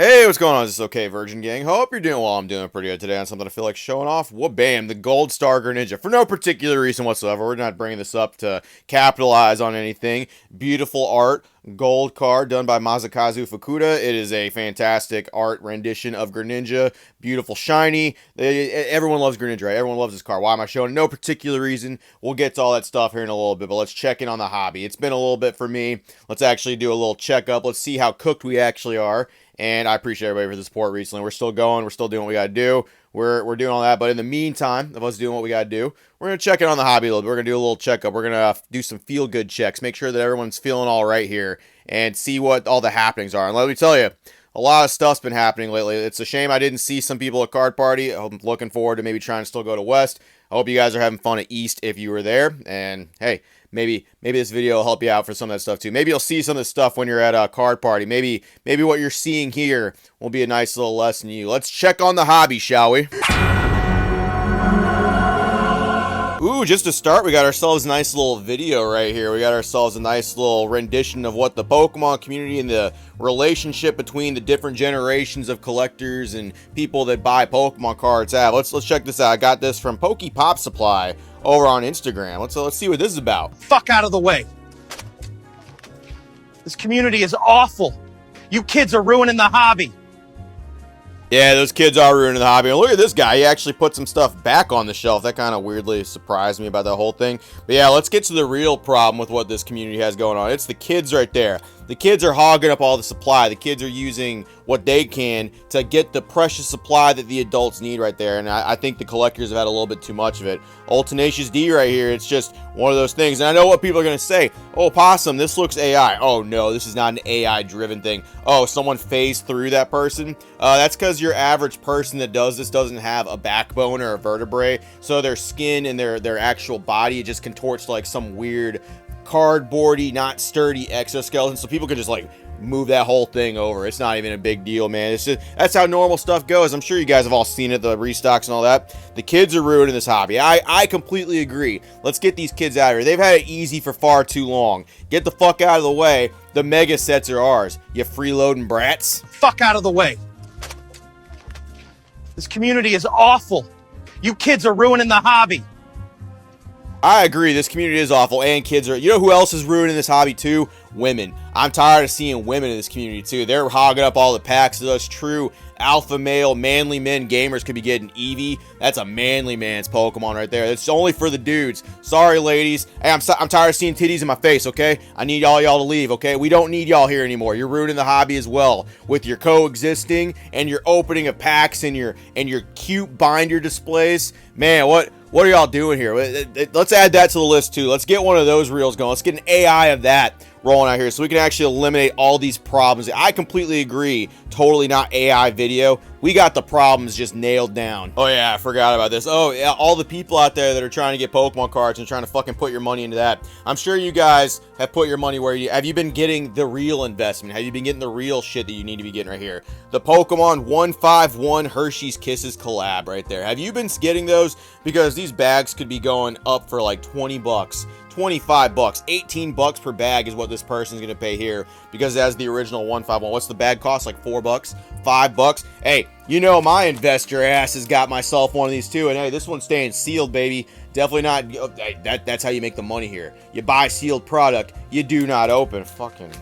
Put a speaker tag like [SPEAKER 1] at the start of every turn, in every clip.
[SPEAKER 1] Hey, what's going on? Is this okay, Virgin Gang? Hope you're doing well. I'm doing pretty good today on something I feel like showing off. Bam, the Gold Star Greninja. For no particular reason whatsoever. We're not bringing this up to capitalize on anything. Beautiful art. Gold card done by Masakazu Fukuda. It is a fantastic art rendition of Greninja. Beautiful, shiny. Everyone loves Greninja, right? Everyone loves this card. Why am I showing? No particular reason. We'll get to all that stuff here in a little bit, but let's check in on the hobby. It's been a little bit for me. Let's actually do a little checkup. Let's see how cooked we actually are. And I appreciate everybody for the support recently. We're still going. We're still doing what we got to do. We're doing all that. But in the meantime of us doing what we got to do, we're going to check in on the hobby a little bit. We're going to do a little checkup. We're going to do some feel-good checks. Make sure that everyone's feeling all right here. And see what all the happenings are. And let me tell you, a lot of stuff's been happening lately. It's a shame I didn't see some people at Card Party. I'm looking forward to maybe trying to still go to West. I hope you guys are having fun at East if you were there. And hey, maybe this video will help you out for some of that stuff too. Maybe you'll see some of this stuff when you're at a Card Party. Maybe what you're seeing here will be a nice little lesson to you. Let's check on the hobby, shall we? Ooh, just to start, we got ourselves a nice little video right here. We got ourselves a nice little rendition of what the Pokemon community and the relationship between the different generations of collectors and people that buy Pokemon cards have. Let's check this out. I got this from Poke Pop Supply over on Instagram. Let's see what this is about.
[SPEAKER 2] Fuck out of the way. This community is awful. You kids are ruining the hobby.
[SPEAKER 1] Yeah, those kids are ruining the hobby. And look at this guy. He actually put some stuff back on the shelf. That kind of weirdly surprised me about the whole thing. But yeah, let's get to the real problem with what this community has going on. It's the kids right there. The kids are hogging up all the supply. The kids are using what they can to get the precious supply that the adults need right there. And I think the collectors have had a little bit too much of it. Old Tenacious D right here. It's just one of those things. And I know what people are going to say. Oh, Possum, this looks AI. Oh, no, this is not an AI-driven thing. Oh, someone phased through that person. That's because your average person that does this doesn't have a backbone or a vertebrae. So their skin and their actual body just contorts to like some weird cardboardy, not sturdy exoskeleton, so people could just like move that whole thing over. It's not even a big deal, man. It's just that's how normal stuff goes. I'm sure you guys have all seen it, the restocks and all that. The kids are ruining this hobby. I completely agree. Let's get these kids out of here. They've had it easy for far too long. Get the fuck out of the way. The mega sets are ours, you freeloading brats.
[SPEAKER 2] Fuck out of the way. This community is awful. You kids are ruining the hobby.
[SPEAKER 1] I agree. This community is awful, and kids are. You know who else is ruining this hobby too? Women. I'm tired of seeing women in this community too. They're hogging up all the packs. Those true alpha male, manly men gamers could be getting Eevee. That's a manly man's Pokemon right there. It's only for the dudes. Sorry, ladies. Hey, I'm tired of seeing titties in my face. Okay, I need all y'all to leave. Okay, we don't need y'all here anymore. You're ruining the hobby as well with your coexisting and your opening of packs and your cute binder displays. Man, what are y'all doing here? Let's add that to the list too. Let's get one of those reels going. Let's get an AI of that rolling out here so we can actually eliminate all these problems. I completely agree. Totally not AI video. We got the problems just nailed down. Oh yeah, I forgot about this. Oh yeah, all the people out there that are trying to get Pokemon cards and trying to fucking put your money into that. I'm sure you guys have put your money where you have. You been getting the real investment? Have you been getting the real shit that you need to be getting right here? The Pokemon 151 Hershey's Kisses collab right there. Have you been getting those? Because these bags could be going up for like 20 bucks. 25 bucks, 18 bucks per bag is what this person's gonna pay here because it has the original 151. What's the bag cost? Like 4 bucks, 5 bucks. Hey, you know my investor ass has got myself one of these too, and hey, this one's staying sealed, baby. Definitely not. That's how you make the money here. You buy sealed product, you do not open. Fucking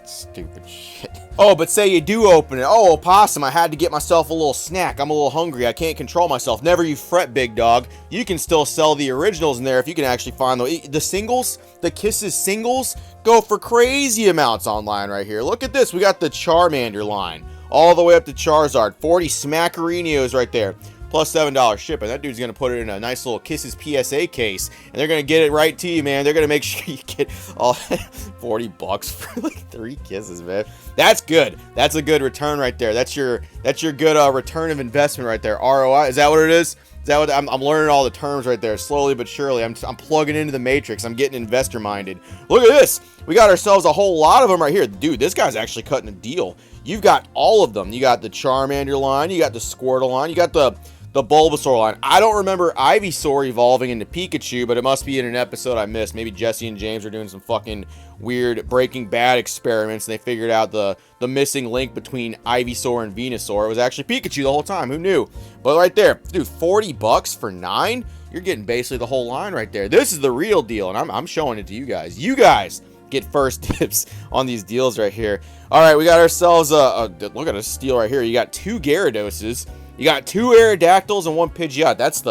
[SPEAKER 1] stupid shit. Oh, but say you do open it. Oh, Opossum, I had to get myself a little snack. I'm a little hungry. I can't control myself. Never you fret, big dog. You can still sell the originals in there if you can actually find the singles. The Kisses singles go for crazy amounts online right here. Look at this. We got the Charmander line all the way up to Charizard. 40 Smackerinos right there. Plus $7 shipping. That dude's going to put it in a nice little Kisses PSA case. And they're going to get it right to you, man. They're going to make sure you get all 40 bucks for like 3 kisses, man. That's good. That's a good return right there. That's your good return of investment right there. ROI. Is that what it is? Is that what I'm learning all the terms right there, slowly but surely. I'm plugging into the matrix. I'm getting investor minded. Look at this. We got ourselves a whole lot of them right here. Dude, this guy's actually cutting a deal. You've got all of them. You got the Charmander line. You got the Squirtle line. You got the the Bulbasaur line. I don't remember Ivysaur evolving into Pikachu, but it must be in an episode I missed. Maybe Jesse and James are doing some fucking weird Breaking Bad experiments, and they figured out the missing link between Ivysaur and Venusaur. It was actually Pikachu the whole time. Who knew? But right there, dude, 40 bucks for 9? You're getting basically the whole line right there. This is the real deal, and I'm showing it to you guys. You guys get first tips on these deals right here. All right, we got ourselves look at a steal right here. You got 2 Gyarados, you got 2 Aerodactyls and 1 Pidgeot. That's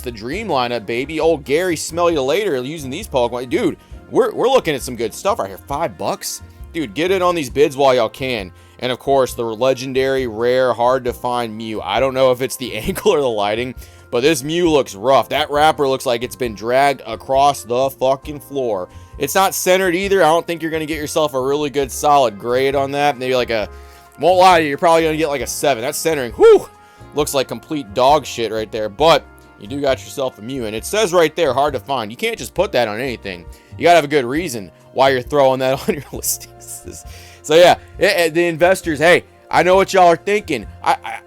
[SPEAKER 1] the dream lineup, baby. Old Gary, smell you later using these Pokemon. Dude, we're looking at some good stuff right here. $5? Dude, get in on these bids while y'all can. And of course, the legendary, rare, hard to find Mew. I don't know if it's the angle or the lighting, but this Mew looks rough. That wrapper looks like it's been dragged across the fucking floor. It's not centered either. I don't think you're going to get yourself a really good solid grade on that. Maybe like a, won't lie to you, you're probably going to get like a 7. That's centering. Whew! Looks like complete dog shit right there. But you do got yourself a Mew. And it says right there, hard to find. You can't just put that on anything. You got to have a good reason why you're throwing that on your listings. So yeah, the investors, hey, I know what y'all are thinking.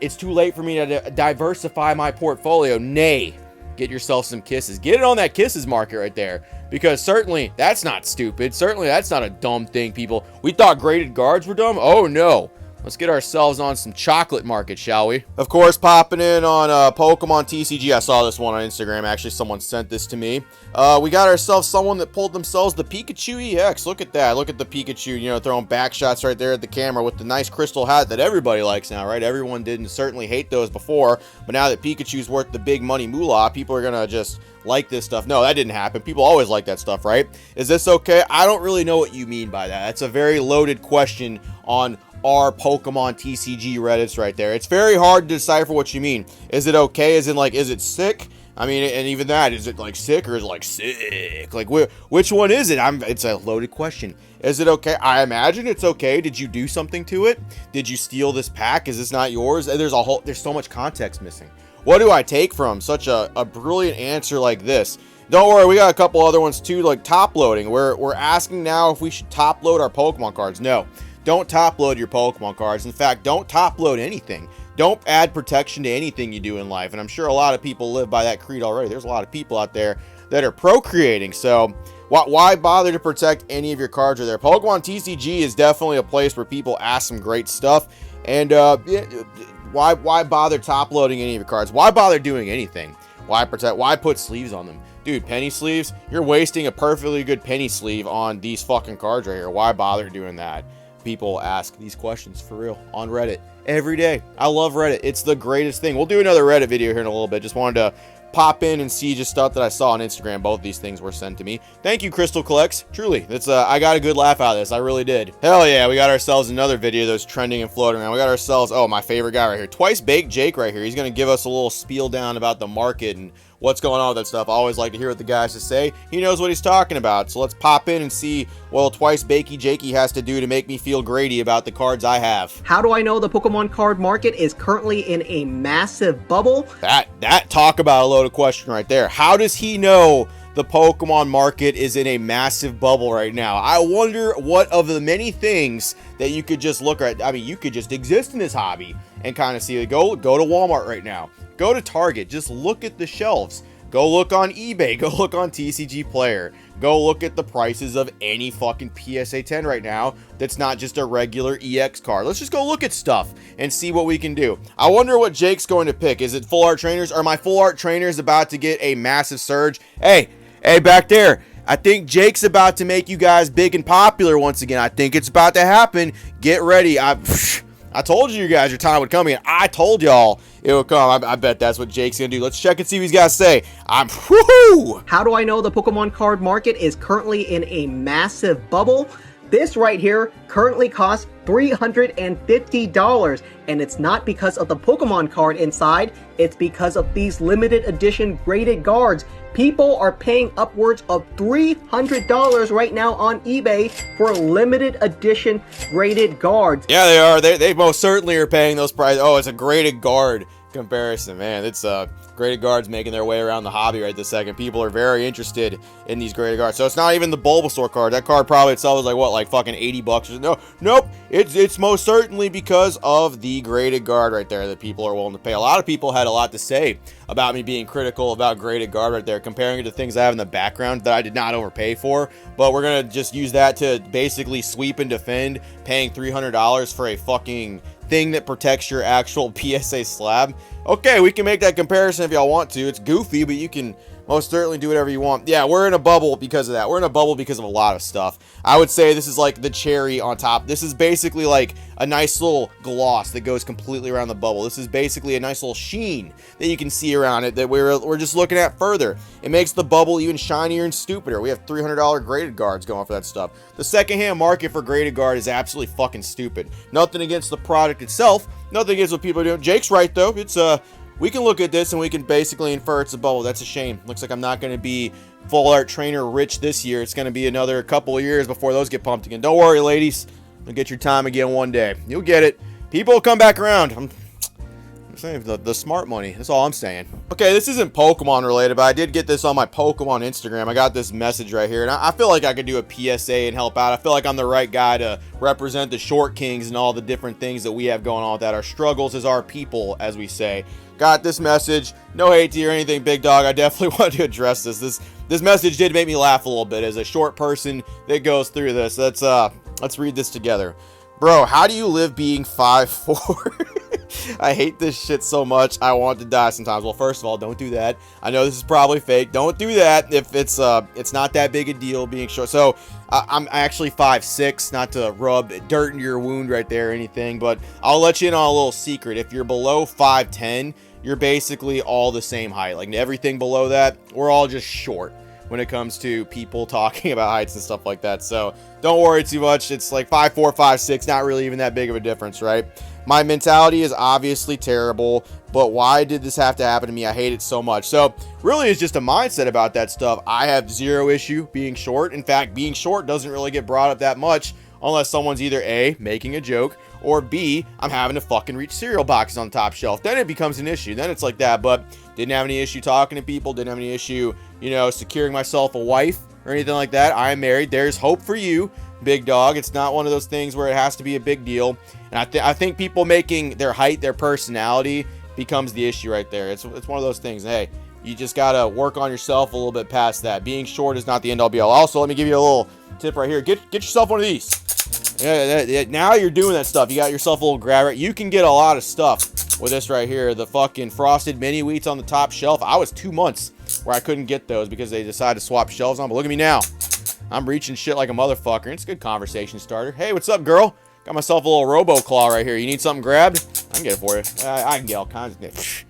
[SPEAKER 1] It's too late for me to diversify my portfolio. Nay, get yourself some kisses. Get it on that kisses market right there. Because certainly that's not stupid. Certainly that's not a dumb thing, people. We thought graded guards were dumb. Oh no. Let's get ourselves on some chocolate market, shall we? Of course, popping in on Pokemon TCG. I saw this one on Instagram. Actually, someone sent this to me. We got ourselves someone that pulled themselves the Pikachu EX. Look at that. Look at the Pikachu, you know, throwing back shots right there at the camera with the nice crystal hat that everybody likes now, right? Everyone didn't certainly hate those before, but now that Pikachu's worth the big money moolah, people are going to just like this stuff. No, that didn't happen. People always like that stuff, right? Is this okay? I don't really know what you mean by that. That's a very loaded question on our Pokemon TCG Reddits right there. It's very hard to decipher what you mean. Is it okay? As in, like, is it sick? I mean, and even that, is it like sick or is it like sick? Like, which one is it? It's a loaded question. Is it okay? I imagine it's okay. Did you do something to it? Did you steal this pack? Is this not yours? There's so much context missing. What do I take from such a brilliant answer like this? Don't worry, we got a couple other ones too, like top loading. We're asking now if we should top load our Pokemon cards. No. Don't top load your Pokemon cards. In fact, don't top load anything. Don't add protection to anything you do in life. And I'm sure a lot of people live by that creed already. There's a lot of people out there that are procreating. So why bother to protect any of your cards or there? Pokemon TCG is definitely a place where people ask some great stuff. And why bother top loading any of your cards? Why bother doing anything? Why put sleeves on them? Dude, penny sleeves? You're wasting a perfectly good penny sleeve on these fucking cards right here. Why bother doing that? People ask these questions for real on Reddit every day. I love Reddit. It's the greatest thing. We'll do another Reddit video here in a little bit. Just wanted to pop in and see just stuff that I saw on Instagram. Both these things were sent to me. Thank you, Crystal Collects. Truly, that's I got a good laugh out of this. I really did. Hell yeah, we got ourselves another video that's trending and floating around. We got ourselves, oh, my favorite guy right here, Twice Baked Jake right here. He's gonna give us a little spiel down about the market and what's going on with that stuff. I always like to hear what the guys to say. He knows what he's talking about. So let's pop in and see what Twice Bakey Jakey has to do to make me feel grady about the cards I have.
[SPEAKER 3] How do I know the Pokemon card market is currently in a massive bubble?
[SPEAKER 1] That talk about a loaded question right there. How does he know the Pokemon market is in a massive bubble right now? I wonder what of the many things that you could just look at. I mean, you could just exist in this hobby and kind of see it. Go to Walmart right now. Go to Target. Just look at the shelves. Go look on eBay. Go look on TCG Player. Go look at the prices of any fucking PSA 10 right now that's not just a regular EX card. Let's just go look at stuff and see what we can do. I wonder what Jake's going to pick. Is it full art trainers? Are my full art trainers about to get a massive surge? Hey, back there. I think Jake's about to make you guys big and popular once again. I think it's about to happen. Get ready. I told you guys your time would come in. I told y'all it would come. I bet that's what Jake's gonna do. Let's check and see what he's got to say. Woohoo!
[SPEAKER 3] How do I know the Pokemon card market is currently in a massive bubble? This right here currently costs $350, and it's not because of the Pokemon card inside, it's because of these limited edition graded guards. People are paying upwards of $300 right now on eBay for limited edition graded guards.
[SPEAKER 1] Yeah, they are. They most certainly are paying those prices. Oh, it's a graded guard. comparison, man. It's graded guards making their way around the hobby right this second. People are very interested in these graded guards. So it's not even the Bulbasaur card. That card probably itself is like what, like fucking $80? No, nope. It's most certainly because of the graded guard right there that people are willing to pay. A lot of people had a lot to say about me being critical about graded guard right there, comparing it to things I have in the background that I did not overpay for. But we're gonna just use that to basically sweep and defend paying $300 for a fucking thing that protects your actual PSA slab. Okay, we can make that comparison if y'all want to. It's goofy, but you can most certainly do whatever you want. Yeah, we're in a bubble because of that. We're in a bubble because of a lot of stuff. I would say this is like the cherry on top. This is basically like a nice little gloss that goes completely around the bubble. This is basically a nice little sheen that you can see around it that we're just looking at further. It makes the bubble even shinier and stupider. We have $300 graded guards going for that stuff. The secondhand market for graded guard is absolutely fucking stupid. Nothing against the product itself. Nothing against what people are doing. Jake's right though. It's we can look at this and we can basically infer it's a bubble. That's a shame. Looks like I'm not going to be full art trainer rich this year. It's going to be another couple of years before those get pumped again. Don't worry, ladies. You'll get your time again one day. You'll get it. People will come back around. I'm saying the smart money. That's all I'm saying. Okay, this isn't Pokemon related, but I did get this on my Pokemon Instagram. I got this message right here, and I feel like I could do a PSA and help out. I feel like I'm the right guy to represent the Short Kings and all the different things that we have going on with that. Our struggles as our people, as we say. Got this message. No hate to you or anything, big dog. I definitely wanted to address this. This message did make me laugh a little bit as a short person that goes through this. Let's read this together. Bro, how do you live being 5'4"? I hate this shit so much. I want to die sometimes. Well, first of all, don't do that. I know this is probably fake. Don't do that if it's not that big a deal being short. So I'm actually 5'6", not to rub dirt into your wound right there or anything, but I'll let you in on a little secret. If you're below 5'10", you're basically all the same height. Like everything below that, we're all just short when it comes to people talking about heights and stuff like that. So don't worry too much. It's like 5'4", 5'6", not really even that big of a difference, right? My mentality is obviously terrible, but why did this have to happen to me? I hate it so much. So really it's just a mindset about that stuff. I have zero issue being short. In fact, being short doesn't really get brought up that much unless someone's either A, making a joke, or B, I'm having to fucking reach cereal boxes on the top shelf. Then it becomes an issue. Then it's like that, but didn't have any issue talking to people. Didn't have any issue, you know, securing myself a wife or anything like that. I am married. There's hope for you, big dog. It's not one of those things where it has to be a big deal. And I think people making their height their personality becomes the issue right there. It's one of those things. Hey, you just got to work on yourself a little bit past that. Being short is not the end all be all. Also, let me give you a little tip right here. Get yourself one of these. Yeah, now you're doing that stuff. You got yourself a little grab right. You can get a lot of stuff with this right here. The fucking frosted mini wheats on the top shelf. I was 2 months where I couldn't get those because they decided to swap shelves on. But look at me now. I'm reaching shit like a motherfucker. It's a good conversation starter. Hey, what's up, girl? Got myself a little Robo Claw right here. You need something grabbed? I can get it for you. I can get all kinds of things.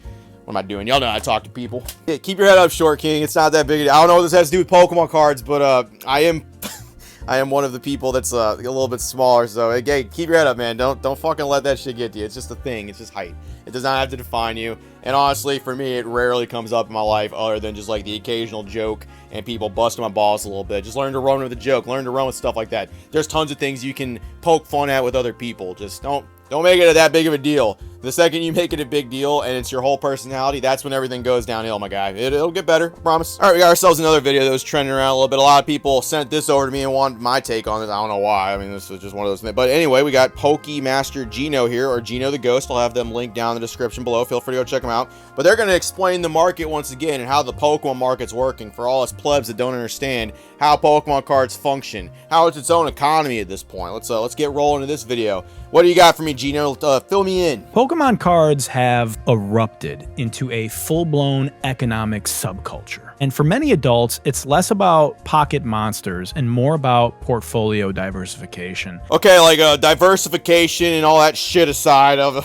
[SPEAKER 1] What am I doing? Y'all know how to talk to people. Yeah, keep your head up, Short King. It's not that big. I don't know what this has to do with Pokemon cards, but I am one of the people that's a little bit smaller. So again, keep your head up, man. Don't fucking let that shit get to you. It's just a thing. It's just height. It does not have to define you. And honestly, for me, it rarely comes up in my life other than just like the occasional joke and people busting my balls a little bit. Just learn to run with a joke. Learn to run with stuff like that. There's tons of things you can poke fun at with other people. Just don't make it that big of a deal. The second you make it a big deal and it's your whole personality, that's when everything goes downhill, my guy. It'll get better, I promise. All right, we got ourselves another video that was trending around a little bit. A lot of people sent this over to me and wanted my take on it. I don't know why. I mean, this was just one of those things. But anyway, we got Pokemaster Gino here, or Gino the Ghost. I'll have them linked down in the description below. Feel free to go check them out. But they're going to explain the market once again and how the Pokemon market's working for all us plebs that don't understand how Pokemon cards function, how it's its own economy at this point. Let's get rolling into this video. What do you got for me, Gino? Fill me in.
[SPEAKER 4] Pokemon cards have erupted into a full-blown economic subculture. And for many adults, it's less about pocket monsters and more about portfolio diversification.
[SPEAKER 1] Okay, like diversification and all that shit aside of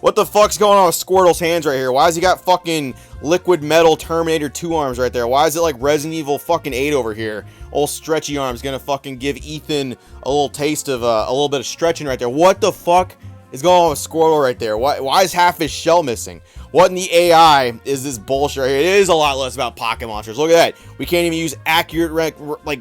[SPEAKER 1] what the fuck's going on with Squirtle's hands right here? Why has he got fucking liquid metal Terminator 2 arms right there? Why is it like Resident Evil fucking 8 over here? Old stretchy arms gonna fucking give Ethan a little taste of a little bit of stretching right there. What the fuck is going on with Squirtle right there? Why is half his shell missing? What in the AI is this bullshit right here? It is a lot less about pocket monsters. Look at that. We can't even use accurate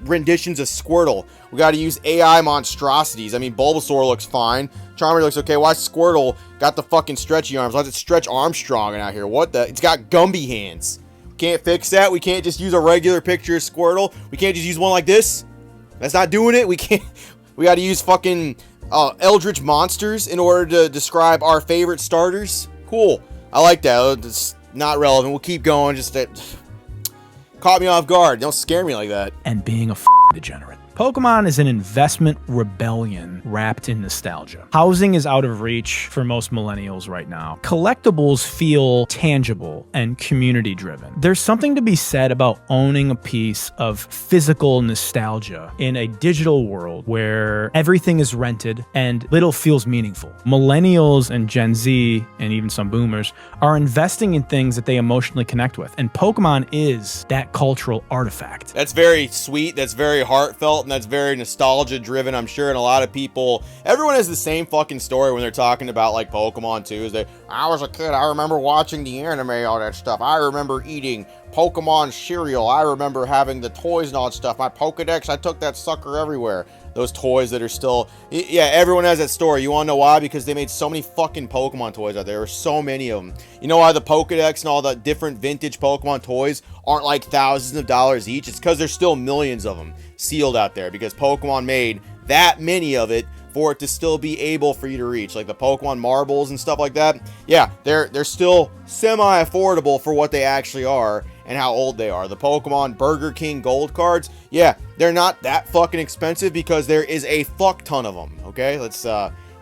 [SPEAKER 1] renditions of Squirtle. We got to use AI monstrosities. I mean, Bulbasaur looks fine. Charmander looks okay. Why Squirtle got the fucking stretchy arms? Why is it Stretch Armstrong out here? What the? It's got Gumby hands. Can't fix that. We can't just use a regular picture of Squirtle. We can't just use one like this. That's not doing it. We can't. We got to use fucking Eldritch monsters in order to describe our favorite starters. Cool. I like that. It's not relevant. We'll keep going. Just that caught me off guard. Don't scare me like that.
[SPEAKER 4] And being a degenerate. Pokemon is an investment rebellion wrapped in nostalgia. Housing is out of reach for most millennials right now. Collectibles feel tangible and community driven. There's something to be said about owning a piece of physical nostalgia in a digital world where everything is rented and little feels meaningful. Millennials and Gen Z, and even some boomers, are investing in things that they emotionally connect with. And Pokemon is that cultural artifact.
[SPEAKER 1] That's very sweet. That's very heartfelt. And that's very nostalgia driven, I'm sure. And a lot of people, everyone has the same fucking story when they're talking about like Pokemon too. Is that I was a kid, I remember watching the anime, all that stuff. I remember eating Pokemon cereal. I remember having the toys and all that stuff. My Pokedex, I took that sucker everywhere. Those toys that are still, yeah, everyone has that story. You want to know why? Because they made so many fucking Pokemon toys out there. There were so many of them. You know why the Pokedex and all the different vintage Pokemon toys aren't like thousands of dollars each? It's because there's still millions of them sealed out there, because Pokemon made that many of it for it to still be able for you to reach, like the Pokemon marbles and stuff like that. Yeah, they're still semi-affordable for what they actually are and how old they are. The Pokemon Burger King Gold cards, yeah, they're not that fucking expensive because there is a fuck ton of them. Okay, let's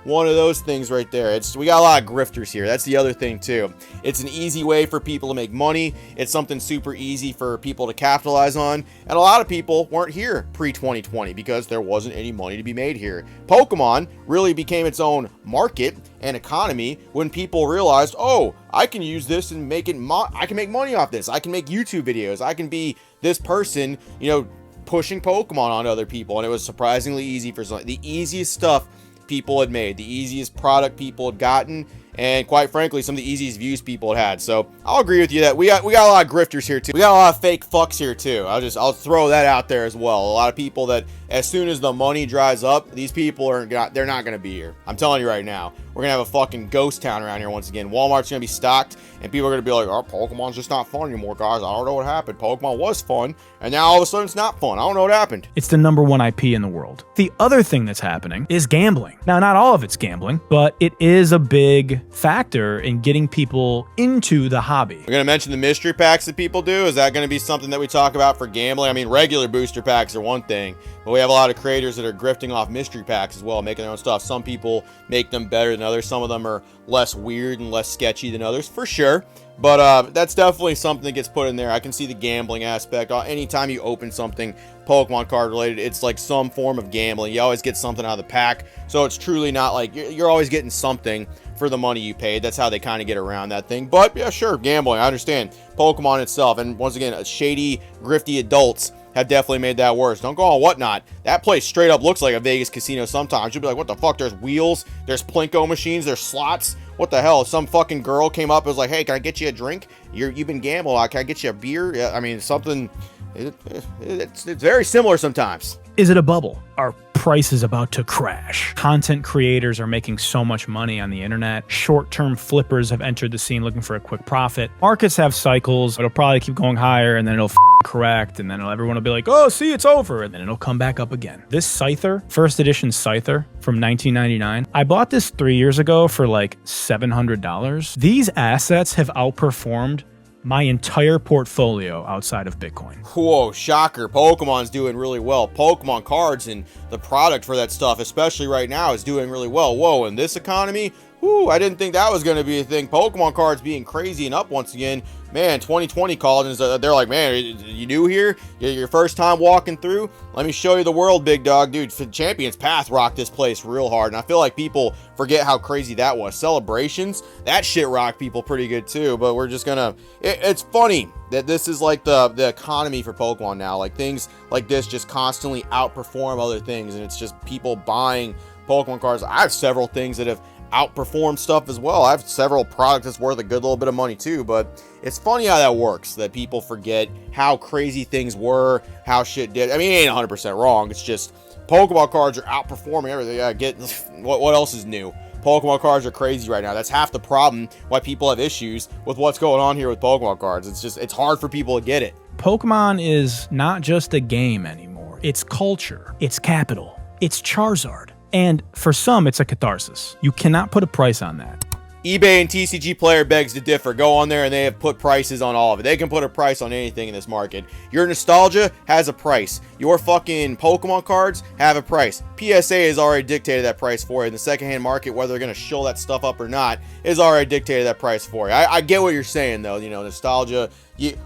[SPEAKER 1] one of those things right there. We got a lot of grifters here. That's the other thing too. It's an easy way for people to make money. It's something super easy for people to capitalize on. And a lot of people weren't here pre-2020 because there wasn't any money to be made here. Pokemon really became its own market and economy when people realized, oh, I can use this and make it. I can make money off this. I can make YouTube videos. I can be this person, you know, pushing Pokemon on other people. And it was surprisingly easy for some. The easiest stuff people had made, the easiest product people had gotten, and quite frankly, some of the easiest views people had. So I'll agree with you that we got a lot of grifters here too. We got a lot of fake fucks here too. I'll throw that out there as well. A lot of people that as soon as the money dries up, these people they're not gonna be here. I'm telling you right now. We're gonna have a fucking ghost town around here once again. Walmart's gonna be stocked, and people are gonna be like, "Oh, Pokemon's just not fun anymore, guys. I don't know what happened. Pokemon was fun, and now all of a sudden it's not fun. I don't know what happened."
[SPEAKER 4] It's the #1 IP in the world. The other thing that's happening is gambling. Now, not all of it's gambling, but it is a big factor in getting people into the hobby.
[SPEAKER 1] We're gonna mention the mystery packs that people do. Is that gonna be something that we talk about for gambling? I mean, regular booster packs are one thing, but we have a lot of creators that are grifting off mystery packs as well, making their own stuff. Some people make them better than others. Some of them are less weird and less sketchy than others, for sure. But that's definitely something that gets put in there. I can see the gambling aspect. Anytime you open something Pokemon card related, it's like some form of gambling. You always get something out of the pack. So it's truly not like you're always getting something for the money you paid. That's how they kind of get around that thing. But yeah, sure, gambling. I understand. Pokemon itself, and once again, shady, grifty adults have definitely made that worse. Don't go on Whatnot. That place straight up looks like a Vegas casino sometimes. You'll be like, what the fuck? There's wheels, there's Plinko machines, there's slots. What the hell? Some fucking girl came up and was like, hey, can I get you a drink? You've been gambling. Can I get you a beer? Yeah, I mean, something. It's very similar sometimes.
[SPEAKER 4] Is it a bubble? Are prices about to crash? Content creators are making so much money on the internet. Short-term flippers have entered the scene looking for a quick profit. Markets have cycles. It'll probably keep going higher, and then it'll correct, and then everyone will be like, oh, see, it's over, and then it'll come back up again. This Scyther, first edition Scyther from 1999, I bought this 3 years ago for like $700. These assets have outperformed my entire portfolio outside of Bitcoin.
[SPEAKER 1] Whoa, shocker. Pokemon's doing really well. Pokemon cards and the product for that stuff, especially right now, is doing really well. Whoa, in this economy, whoo, I didn't think that was going to be a thing. Pokemon cards being crazy and up once again. Man, 2020 called and they're like, man, you new here? Your first time walking through? Let me show you the world, big dog. Dude, Champions Path rocked this place real hard, and I feel like people forget how crazy that was. Celebrations, that shit rocked people pretty good too, but we're just gonna... It's funny that this is like the economy for Pokemon now. Like, things like this just constantly outperform other things, and it's just people buying Pokemon cards. I have several things that have outperform stuff as well. I have several products that's worth a good little bit of money too, but it's funny how that works, that people forget how crazy things were, how shit did. I mean, it ain't 100% wrong. It's just Pokemon cards are outperforming everything. I get what else is new? Pokemon cards are crazy right now. That's half the problem why people have issues with what's going on here with Pokemon cards. It's hard for people to get it.
[SPEAKER 4] Pokemon is not just a game anymore. It's culture. It's capital. It's Charizard. And for some, it's a catharsis. You cannot put a price on that.
[SPEAKER 1] eBay and TCG Player begs to differ. Go on there and they have put prices on all of it. They can put a price on anything in this market. Your nostalgia has a price. Your fucking Pokemon cards have a price. PSA has already dictated that price for you. In the secondhand market, whether they're going to show that stuff up or not, is already dictated that price for you. I get what you're saying though. You know, nostalgia,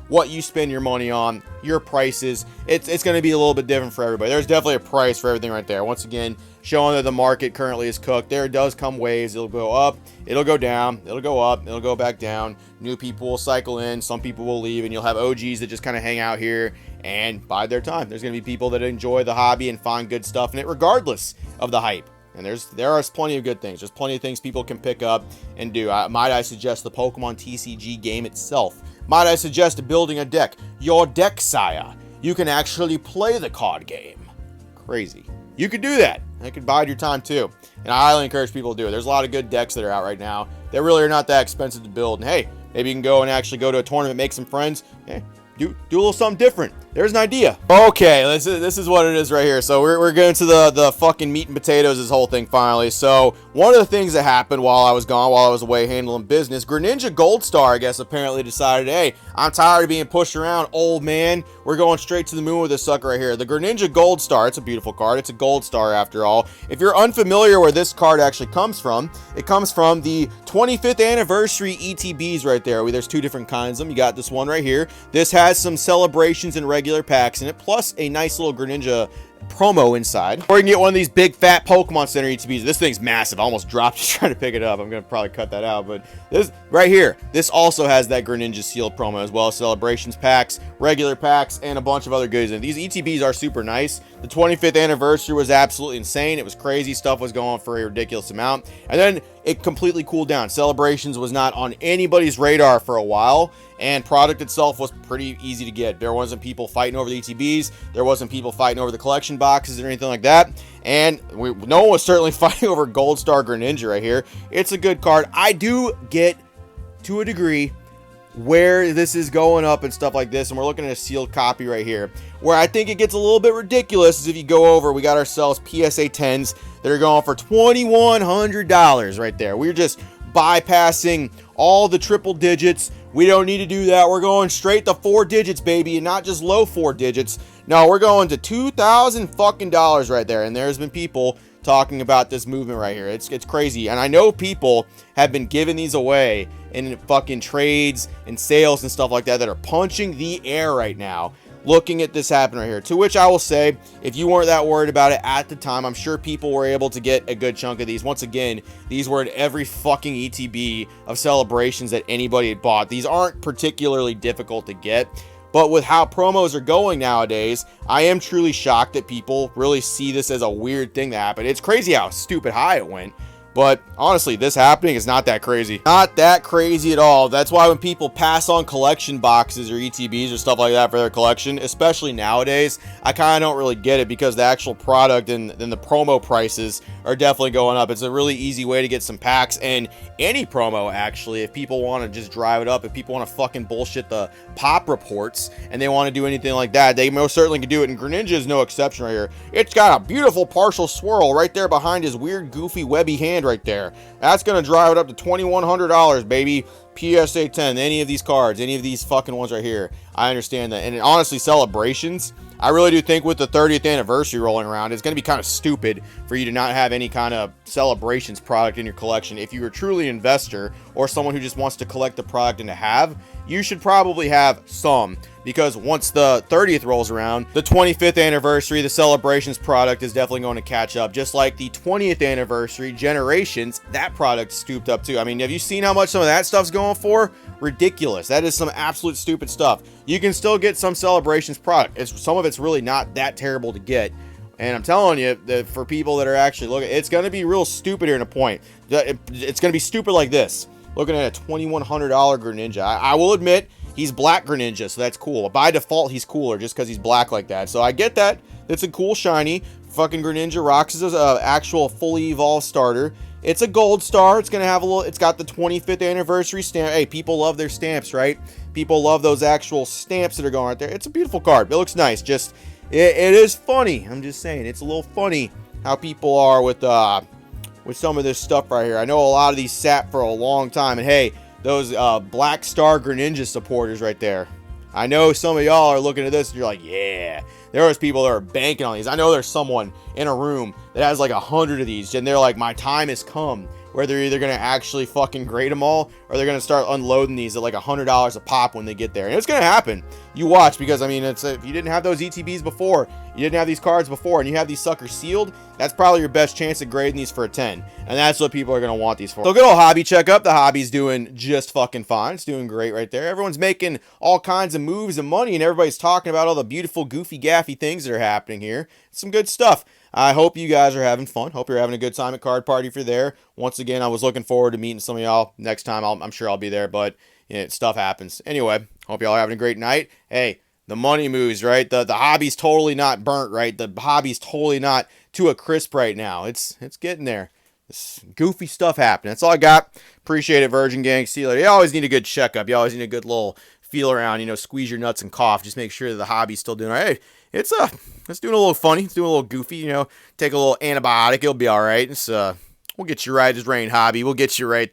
[SPEAKER 1] what you spend your money on, your prices, it's going to be a little bit different for everybody. There's definitely a price for everything right there. Once again, showing that the market currently is cooked. There does come waves. It'll go up, it'll go down, it'll go up, it'll go back down. New people will cycle in, some people will leave, and you'll have OGs that just kind of hang out here and bide their time. There's going to be people that enjoy the hobby and find good stuff in it regardless of the hype. And there are plenty of good things. There's plenty of things people can pick up and do. Might I suggest the Pokemon TCG game itself? Might I suggest building a deck? Your deck, sire. You can actually play the card game. Crazy. You could do that. It could bide your time too. And I highly encourage people to do it. There's a lot of good decks that are out right now that really are not that expensive to build. And hey, maybe you can go and actually go to a tournament, make some friends. Hey, do a little something different. There's an idea. Okay, this is what it is right here. So we're getting to the fucking meat and potatoes, this whole thing finally. So one of the things that happened while I was gone, while I was away handling business, Greninja Gold Star, I guess, apparently decided, hey, I'm tired of being pushed around, old man. We're going straight to the moon with this sucker right here. The Greninja Gold Star, it's a beautiful card. It's a gold star after all. If you're unfamiliar where this card actually comes from, it comes from the 25th anniversary ETBs right there. There's two different kinds of them. You got this one right here. This has some celebrations and regular packs in it, plus a nice little Greninja promo inside. Or you can get one of these big fat Pokemon Center ETBs. This thing's massive. I almost dropped just trying to pick it up. I'm gonna probably cut that out, but this right here, this also has that Greninja sealed promo as well. Celebrations packs, regular packs, and a bunch of other goodies. And these ETBs are super nice. The 25th anniversary was absolutely insane. It was crazy. Stuff was going for a ridiculous amount, and then it completely cooled down. Celebrations was not on anybody's radar for a while, and product itself was pretty easy to get. There wasn't people fighting over the ETBs. There wasn't people fighting over the collection boxes or anything like that. And no one was certainly fighting over Gold Star Greninja right here. It's a good card. I do get, to a degree, where this is going up and stuff like this, and we're looking at a sealed copy right here. Where I think it gets a little bit ridiculous is if you go over, we got ourselves PSA 10s that are going for $2,100 right there. We're just bypassing all the triple digits. We don't need to do that. We're going straight to 4 digits, baby, and not just low 4 digits. No, we're going to $2,000 fucking dollars right there. And there's been people talking about this movement right here. It's crazy. And I know people have been giving these away in fucking trades and sales and stuff like that are punching the air right now looking at this happen right here. To which I will say, if you weren't that worried about it at the time, I'm sure people were able to get a good chunk of these. Once again, these were in every fucking ETB of celebrations that anybody had bought. These aren't particularly difficult to get. But with how promos are going nowadays, I am truly shocked that people really see this as a weird thing that happened. It's crazy how stupid high it went. But honestly, this happening is not that crazy. Not that crazy at all. That's why when people pass on collection boxes or ETBs or stuff like that for their collection, especially nowadays, I kind of don't really get it because the actual product and the promo prices are definitely going up. It's a really easy way to get some packs and any promo, actually, if people want to just drive it up, if people want to fucking bullshit the pop reports and they want to do anything like that, they most certainly can do it. And Greninja is no exception right here. It's got a beautiful partial swirl right there behind his weird, goofy, webby hand right there. That's going to drive it up to $2,100, baby. PSA 10, any of these cards, any of these fucking ones right here. I understand that. And honestly, celebrations, I really do think with the 30th anniversary rolling around, it's going to be kind of stupid for you to not have any kind of celebrations product in your collection. If you are truly an investor or someone who just wants to collect the product and to have, you should probably have some. Because once the 30th rolls around, the 25th anniversary, the celebrations product is definitely going to catch up. Just like the 20th anniversary generations, that product stooped up too. I mean, have you seen how much some of that stuff's going for? Ridiculous. That is some absolute stupid stuff. You can still get some celebrations product. Some of it's really not that terrible to get. And I'm telling you that for people that are actually looking, it's going to be real stupid here in a point. It's going to be stupid like this. Looking at a $2,100 Greninja. I will admit, he's black Greninja, so that's cool. By default, he's cooler just because he's black like that. So I get that. It's a cool shiny. Fucking Greninja rocks as an actual fully evolved starter. It's a gold star. It's gonna have a little. It's got the 25th anniversary stamp. Hey, people love their stamps, right? People love those actual stamps that are going right there. It's a beautiful card. It looks nice. Just it is funny. I'm just saying, it's a little funny how people are with some of this stuff right here. I know a lot of these sat for a long time, and hey, those Black Star Greninja supporters right there. I know some of y'all are looking at this and you're like, yeah, there was people that are banking on these. I know there's someone in a room that has like 100 of these, and they're like, my time has come, where they're either going to actually fucking grade them all, or they're going to start unloading these at like $100 a pop when they get there. And it's going to happen. You watch, because I mean, it's if you didn't have those ETBs before, you didn't have these cards before, and you have these suckers sealed, that's probably your best chance at grading these for a 10. And that's what people are going to want these for. So good old hobby checkup. The hobby's doing just fucking fine. It's doing great right there. Everyone's making all kinds of moves and money, and everybody's talking about all the beautiful, goofy, gaffy things that are happening here. It's some good stuff. I hope you guys are having fun. Hope you're having a good time at Card Party if you're there. Once again, I was looking forward to meeting some of y'all next time. I'm sure I'll be there, but you know, stuff happens. Anyway, hope y'all are having a great night. Hey, the money moves, right? The hobby's totally not burnt, right? The hobby's totally not to a crisp right now. It's getting there. This goofy stuff happening. That's all I got. Appreciate it, Virgin Gang. See you later. You always need a good checkup. You always need a good little feel around, you know, squeeze your nuts and cough. Just make sure that the hobby's still doing all right. Hey, it's doing a little funny. It's doing a little goofy, you know. Take a little antibiotic. It'll be all right. We'll get you right as rain, hobby. We'll get you right there.